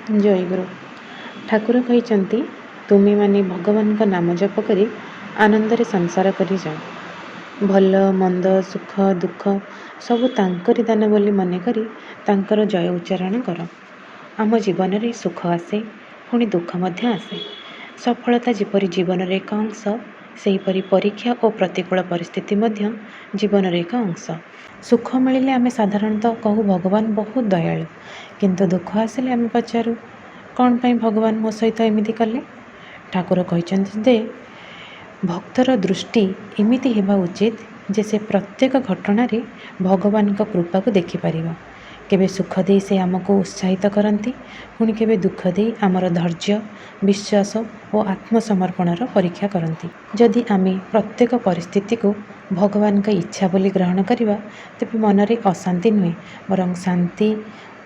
ଜୟଗୁରୁ। ଠାକୁର କହିଛନ୍ତି, ତୁମେମାନେ ଭଗବାନଙ୍କ ନାମ ଜପ କରି ଆନନ୍ଦରେ ସଂସାର କରି ଯାଅ। ଭଲ ମନ୍ଦ ସୁଖ ଦୁଃଖ ସବୁ ତାଙ୍କରି ଦାନ ବୋଲି ମନେକରି ତାଙ୍କର ଜୟ ଉଚ୍ଚାରଣ କର। ଆମ ଜୀବନରେ ସୁଖ ଆସେ, ପୁଣି ଦୁଃଖ ମଧ୍ୟ ଆସେ। ସଫଳତା ଯେପରି ଜୀବନର ଏକ ଅଂଶ, ସେହିପରି ପରୀକ୍ଷା ଓ ପ୍ରତିକୂଳ ପରିସ୍ଥିତି ମଧ୍ୟ ଜୀବନର ଏକ ଅଂଶ। ସୁଖ ମିଳିଲେ ଆମେ ସାଧାରଣତଃ କହୁ ଭଗବାନ ବହୁତ ଦୟାଳୁ, କିନ୍ତୁ ଦୁଃଖ ଆସିଲେ ଆମେ ପଚାରୁ କ'ଣ ପାଇଁ ଭଗବାନ ମୋ ସହିତ ଏମିତି କଲେ? ଠାକୁର କହିଛନ୍ତି ଯେ ଭକ୍ତର ଦୃଷ୍ଟି ଏମିତି ହେବା ଉଚିତ ଯେ ସେ ପ୍ରତ୍ୟେକ ଘଟଣାରେ ଭଗବାନଙ୍କ କୃପାକୁ ଦେଖିପାରିବ। କେବେ ସୁଖ ଦେଇ ସେ ଆମକୁ ଉତ୍ସାହିତ କରନ୍ତି, ପୁଣି କେବେ ଦୁଃଖ ଦେଇ ଆମର ଧୈର୍ଯ୍ୟ, ବିଶ୍ୱାସ ଓ ଆତ୍ମସମର୍ପଣର ପରୀକ୍ଷା କରନ୍ତି। ଯଦି ଆମେ ପ୍ରତ୍ୟେକ ପରିସ୍ଥିତିକୁ ଭଗବାନଙ୍କ ଇଚ୍ଛା ବୋଲି ଗ୍ରହଣ କରିବା, ତେବେ ମନରେ ଅଶାନ୍ତି ନୁହେଁ, ବରଂ ଶାନ୍ତି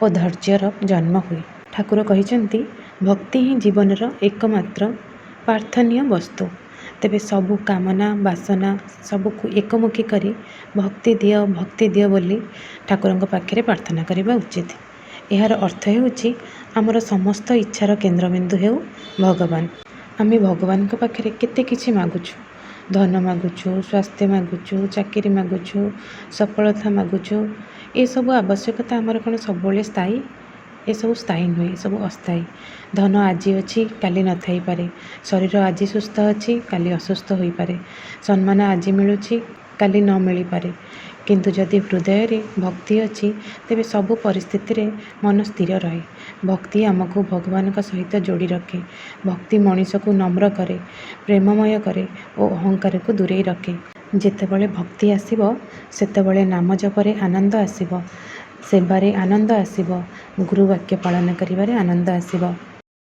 ଓ ଧୈର୍ଯ୍ୟର ଜନ୍ମ ହୁଏ। ଠାକୁର କହିଛନ୍ତି, ଭକ୍ତି ହିଁ ଜୀବନର ଏକମାତ୍ର ପ୍ରାର୍ଥନୀୟ ବସ୍ତୁ। ତେବେ ସବୁ କାମନା ବାସନା ସବୁକୁ ଏକମୁଖୀ କରି ଭକ୍ତି ଦିଅ ବୋଲି ଠାକୁରଙ୍କ ପାଖରେ ପ୍ରାର୍ଥନା କରିବା ଉଚିତ। ଏହାର ଅର୍ଥ ହେଉଛି ଆମର ସମସ୍ତ ଇଚ୍ଛାର କେନ୍ଦ୍ରବିନ୍ଦୁ ହେଉ ଭଗବାନ। ଆମେ ଭଗବାନଙ୍କ ପାଖରେ କେତେ କିଛି ମାଗୁଛୁ। ଧନ ମାଗୁଛୁ, ସ୍ୱାସ୍ଥ୍ୟ ମାଗୁଛୁ, ଚାକିରି ମାଗୁଛୁ, ସଫଳତା ମାଗୁଛୁ। ଏସବୁ ଆବଶ୍ୟକତା ଆମର କ'ଣ ସବୁବେଳେ ସ୍ଥାୟୀ? ଏସବୁ ସ୍ଥାୟୀ ନୁହେଁ, ଏସବୁ ଅସ୍ଥାୟୀ। ଧନ ଆଜି ଅଛି, କାଲି ନଥାଇପାରେ। ଶରୀର ଆଜି ସୁସ୍ଥ ଅଛି, କାଲି ଅସୁସ୍ଥ ହୋଇପାରେ। ସମ୍ମାନ ଆଜି ମିଳୁଛି, କାଲି ନ ମିଳିପାରେ। କିନ୍ତୁ ଯଦି ହୃଦୟରେ ଭକ୍ତି ଅଛି, ତେବେ ସବୁ ପରିସ୍ଥିତିରେ ମନ ସ୍ଥିର ରହେ। ଭକ୍ତି ଆମକୁ ଭଗବାନଙ୍କ ସହିତ ଯୋଡ଼ି ରଖେ। ଭକ୍ତି ମଣିଷକୁ ନମ୍ର କରେ, ପ୍ରେମମୟ କରେ ଓ ଅହଙ୍କାରକୁ ଦୂରେଇ ରଖେ। ଯେତେବେଳେ ଭକ୍ତି ଆସିବ, ସେତେବେଳେ ନାମ ଜପରେ ଆନନ୍ଦ ଆସିବ, ସେବାରେ ଆନନ୍ଦ ଆସିବ, ଗୁରୁ ବାକ୍ୟ ପାଳନ କରିବାରେ ଆନନ୍ଦ ଆସିବ।